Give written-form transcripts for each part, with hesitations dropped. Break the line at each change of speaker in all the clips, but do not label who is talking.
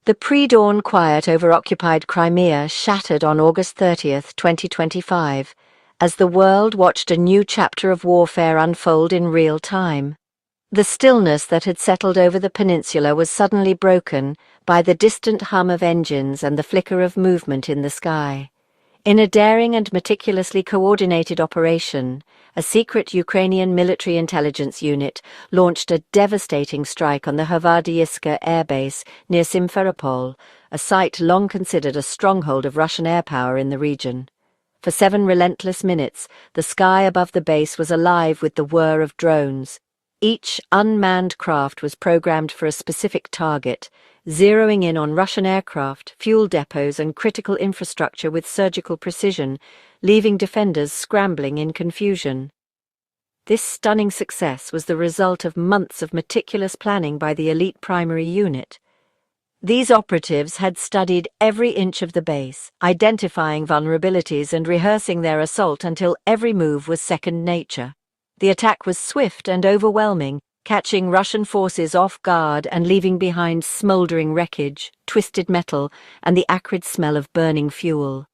The pre-dawn quiet over occupied Crimea shattered on August 30th, 2025, as the world watched a new chapter of warfare unfold in real time. The stillness that had settled over the peninsula was suddenly broken by the distant hum of engines and the flicker of movement in the sky. In a daring and meticulously coordinated operation, a secret Ukrainian military intelligence unit launched a devastating strike on the Sevastopol air base near Simferopol, a site long considered a stronghold of Russian air power in the region. For 7 relentless minutes, the sky above the base was alive with the whir of drones. Each unmanned craft was programmed for a specific target, zeroing in on Russian aircraft, fuel depots, and critical infrastructure with surgical precision, leaving defenders scrambling in confusion. This stunning success was the result of months of meticulous planning by the elite primary unit. These operatives had studied every inch of the base, identifying vulnerabilities and rehearsing their assault until every move was second nature. The attack was swift and overwhelming, catching Russian forces off guard and leaving behind smoldering wreckage, twisted metal, and the acrid smell of burning fuel.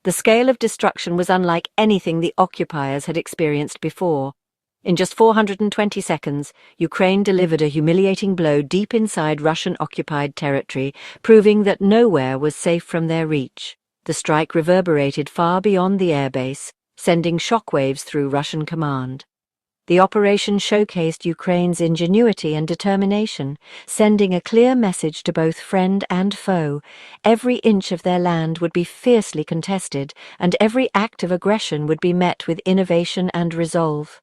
The scale of destruction was unlike anything the occupiers had experienced before. In just 420 seconds, Ukraine delivered a humiliating blow deep inside Russian-occupied territory, proving that nowhere was safe from their reach. The strike reverberated far beyond the airbase, sending shockwaves through Russian command. The operation showcased Ukraine's ingenuity and determination, sending a clear message to both friend and foe. Every inch of their land would be fiercely contested, and every act of aggression would be met with innovation and resolve.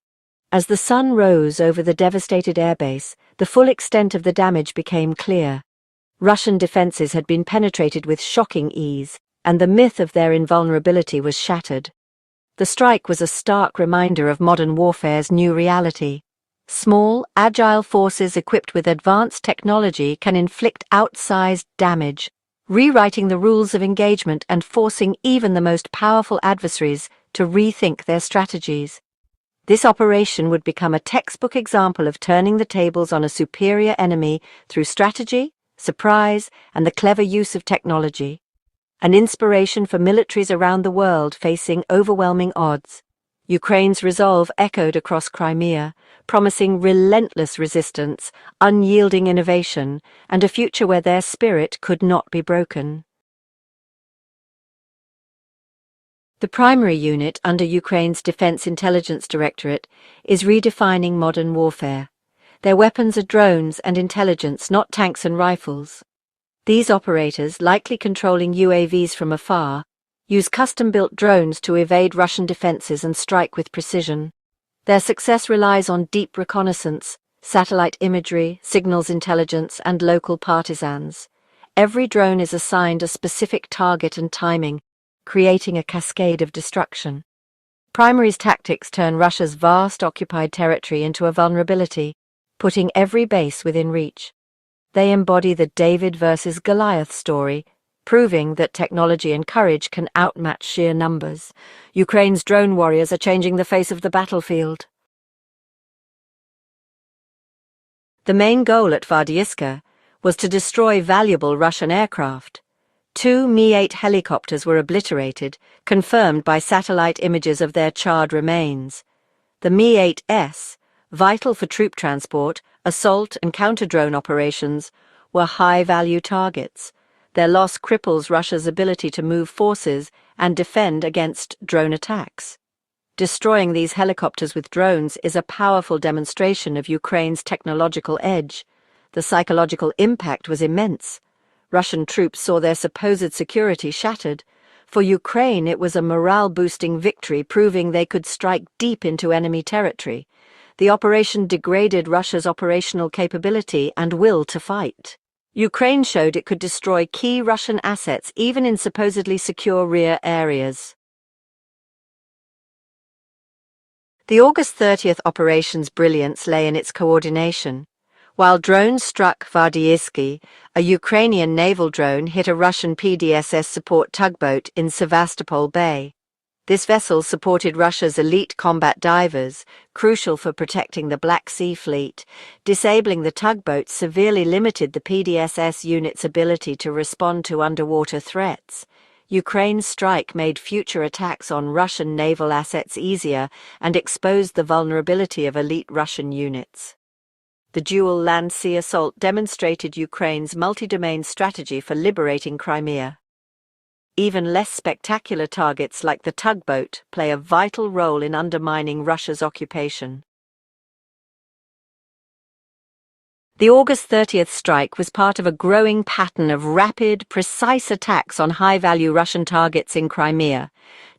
As the sun rose over the devastated airbase, the full extent of the damage became clear. Russian defenses had been penetrated with shocking ease, and the myth of their invulnerability was shattered. The strike was a stark reminder of modern warfare's new reality. Small, agile forces equipped with advanced technology can inflict outsized damage, rewriting the rules of engagement and forcing even the most powerful adversaries to rethink their strategies. This operation would become a textbook example of turning the tables on a superior enemy through strategy, surprise, and the clever use of technology. An inspiration for militaries around the world facing overwhelming odds. Ukraine's resolve echoed across Crimea, promising relentless resistance, unyielding innovation, and a future where their spirit could not be broken. The primary unit under Ukraine's Defense Intelligence Directorate is redefining modern warfare. Their weapons are drones and intelligence, not tanks and rifles. These operators, likely controlling UAVs from afar, use custom-built drones to evade Russian defenses and strike with precision. Their success relies on deep reconnaissance, satellite imagery, signals intelligence, and local partisans. Every drone is assigned a specific target and timing, creating a cascade of destruction. Primary's tactics turn Russia's vast occupied territory into a vulnerability, putting every base within reach. They embody the David versus Goliath story, proving that technology and courage can outmatch sheer numbers. Ukraine's drone warriors are changing the face of the battlefield. The main goal at Sevastopol was to destroy valuable Russian aircraft. 2 Mi-8 helicopters were obliterated, confirmed by satellite images of their charred remains. The Mi-8S, vital for troop transport, assault and counter-drone operations, were high-value targets. Their loss cripples Russia's ability to move forces and defend against drone attacks. Destroying these helicopters with drones is a powerful demonstration of Ukraine's technological edge. The psychological impact was immense. Russian troops saw their supposed security shattered. For Ukraine, it was a morale-boosting victory, proving they could strike deep into enemy territory. The operation degraded Russia's operational capability and will to fight. Ukraine showed it could destroy key Russian assets even in supposedly secure rear areas. The August 30th operation's brilliance lay in its coordination. While drones struck Sevastopol, a Ukrainian naval drone hit a Russian PDSS support tugboat in Sevastopol Bay. This vessel supported Russia's elite combat divers, crucial for protecting the Black Sea Fleet. Disabling the tugboat severely limited the PDSS unit's ability to respond to underwater threats. Ukraine's strike made future attacks on Russian naval assets easier and exposed the vulnerability of elite Russian units. The dual land-sea assault demonstrated Ukraine's multi-domain strategy for liberating Crimea. Even less spectacular targets like the tugboat play a vital role in undermining Russia's occupation. The August 30th strike was part of a growing pattern of rapid, precise attacks on high-value Russian targets in Crimea.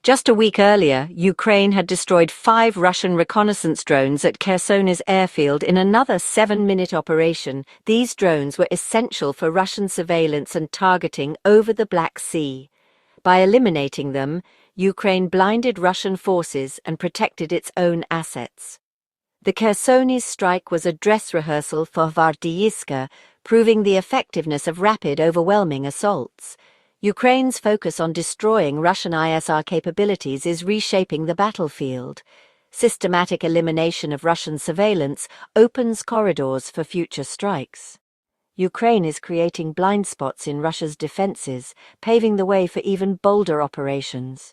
Just a week earlier, Ukraine had destroyed 5 Russian reconnaissance drones at Kherson's airfield in another 7-minute operation. These drones were essential for Russian surveillance and targeting over the Black Sea. By eliminating them, Ukraine blinded Russian forces and protected its own assets. The Kherson strike was a dress rehearsal for Avdiivka, proving the effectiveness of rapid, overwhelming assaults. Ukraine's focus on destroying Russian ISR capabilities is reshaping the battlefield. Systematic elimination of Russian surveillance opens corridors for future strikes. Ukraine is creating blind spots in Russia's defenses, paving the way for even bolder operations.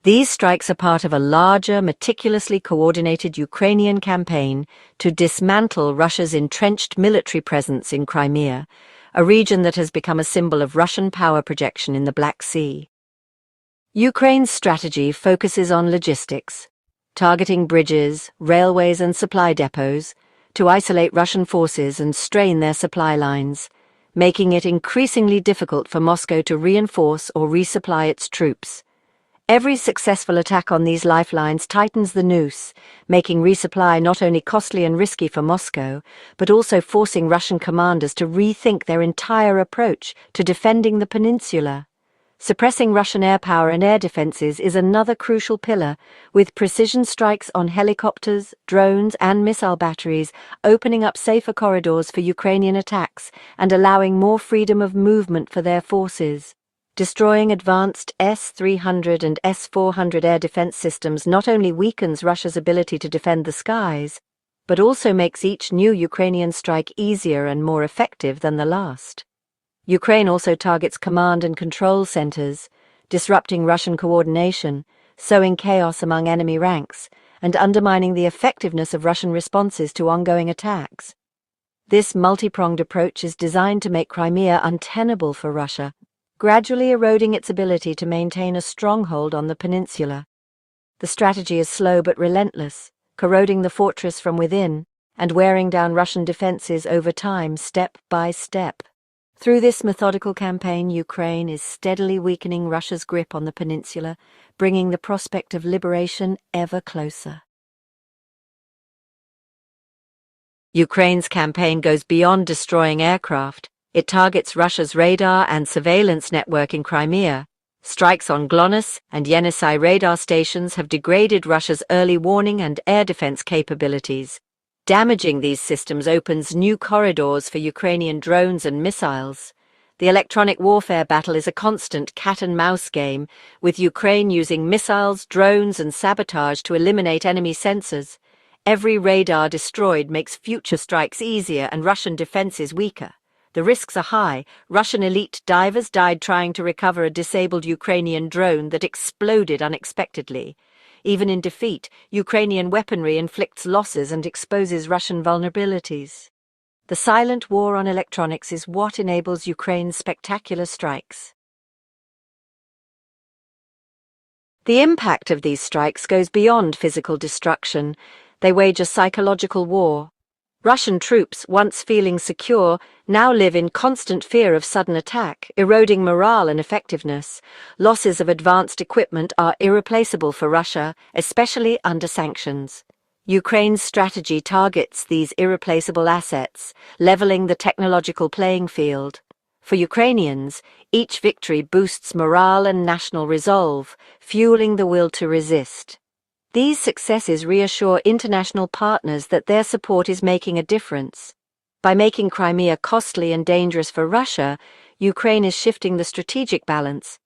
These strikes are part of a larger, meticulously coordinated Ukrainian campaign to dismantle Russia's entrenched military presence in Crimea, a region that has become a symbol of Russian power projection in the Black Sea. Ukraine's strategy focuses on logistics, targeting bridges, railways and supply depots, to isolate Russian forces and strain their supply lines, making it increasingly difficult for Moscow to reinforce or resupply its troops. Every successful attack on these lifelines tightens the noose, making resupply not only costly and risky for Moscow, but also forcing Russian commanders to rethink their entire approach to defending the peninsula. Suppressing Russian air power and air defenses is another crucial pillar, with precision strikes on helicopters, drones and missile batteries opening up safer corridors for Ukrainian attacks and allowing more freedom of movement for their forces. Destroying advanced S-300 and S-400 air defense systems not only weakens Russia's ability to defend the skies, but also makes each new Ukrainian strike easier and more effective than the last. Ukraine also targets command and control centers, disrupting Russian coordination, sowing chaos among enemy ranks, and undermining the effectiveness of Russian responses to ongoing attacks. This multi-pronged approach is designed to make Crimea untenable for Russia, gradually eroding its ability to maintain a stronghold on the peninsula. The strategy is slow but relentless, corroding the fortress from within and wearing down Russian defenses over time, step by step. Through this methodical campaign, Ukraine is steadily weakening Russia's grip on the peninsula, bringing the prospect of liberation ever closer. Ukraine's campaign goes beyond destroying aircraft. It targets Russia's radar and surveillance network in Crimea. Strikes on GLONASS and Yenisei radar stations have degraded Russia's early warning and air defense capabilities. Damaging these systems opens new corridors for Ukrainian drones and missiles. The electronic warfare battle is a constant cat-and-mouse game, with Ukraine using missiles, drones and sabotage to eliminate enemy sensors. Every radar destroyed makes future strikes easier and Russian defenses weaker. The risks are high. Russian elite divers died trying to recover a disabled Ukrainian drone that exploded unexpectedly. Even in defeat, Ukrainian weaponry inflicts losses and exposes Russian vulnerabilities. The silent war on electronics is what enables Ukraine's spectacular strikes. The impact of these strikes goes beyond physical destruction. They wage a psychological war. Russian troops, once feeling secure, now live in constant fear of sudden attack, eroding morale and effectiveness. Losses of advanced equipment are irreplaceable for Russia, especially under sanctions. Ukraine's strategy targets these irreplaceable assets, leveling the technological playing field. For Ukrainians, each victory boosts morale and national resolve, fueling the will to resist. These successes reassure international partners that their support is making a difference. By making Crimea costly and dangerous for Russia, Ukraine is shifting the strategic balance.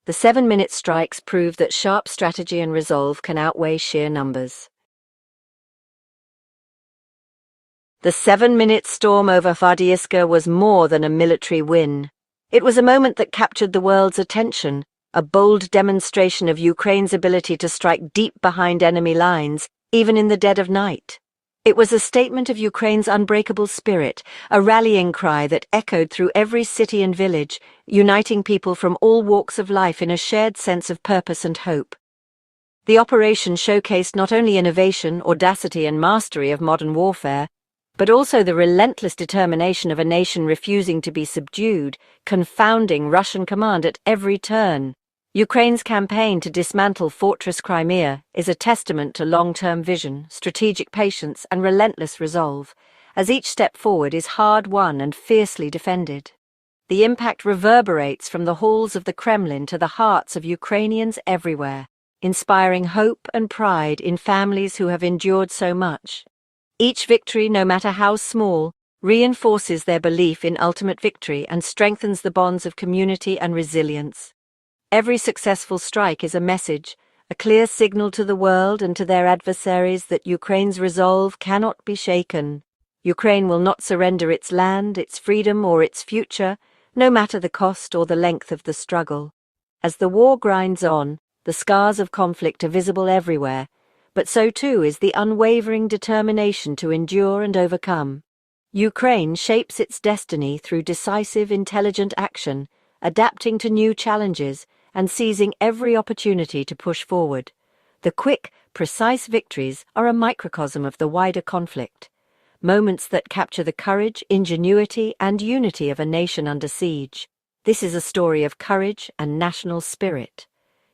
The 7-minute strikes prove that sharp strategy and resolve can outweigh sheer numbers. The 7-minute storm over Avdiivka was more than a military win. It was a moment that captured the world's attention, a bold demonstration of Ukraine's ability to strike deep behind enemy lines, even in the dead of night. It was a statement of Ukraine's unbreakable spirit, a rallying cry that echoed through every city and village, uniting people from all walks of life in a shared sense of purpose and hope. The operation showcased not only innovation, audacity, and mastery of modern warfare, but also the relentless determination of a nation refusing to be subdued, confounding Russian command at every turn. Ukraine's campaign to dismantle Fortress Crimea is a testament to long-term vision, strategic patience, and relentless resolve, as each step forward is hard-won and fiercely defended. The impact reverberates from the halls of the Kremlin to the hearts of Ukrainians everywhere, inspiring hope and pride in families who have endured so much. Each victory, no matter how small, reinforces their belief in ultimate victory and strengthens the bonds of community and resilience. Every successful strike is a message, a clear signal to the world and to their adversaries that Ukraine's resolve cannot be shaken. Ukraine will not surrender its land, its freedom, or its future, no matter the cost or the length of the struggle. As the war grinds on, the scars of conflict are visible everywhere, but so too is the unwavering determination to endure and overcome. Ukraine shapes its destiny through decisive, intelligent action, adapting to new challenges and seizing every opportunity to push forward. The quick, precise victories are a microcosm of the wider conflict, moments that capture the courage, ingenuity, and unity of a nation under siege. This is a story of courage and national spirit.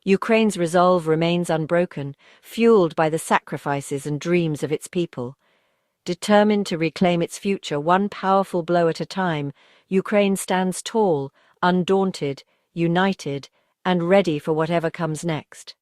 Ukraine's resolve remains unbroken, fueled by the sacrifices and dreams of its people. Determined to reclaim its future one powerful blow at a time, Ukraine stands tall, undaunted, united, and ready for whatever comes next.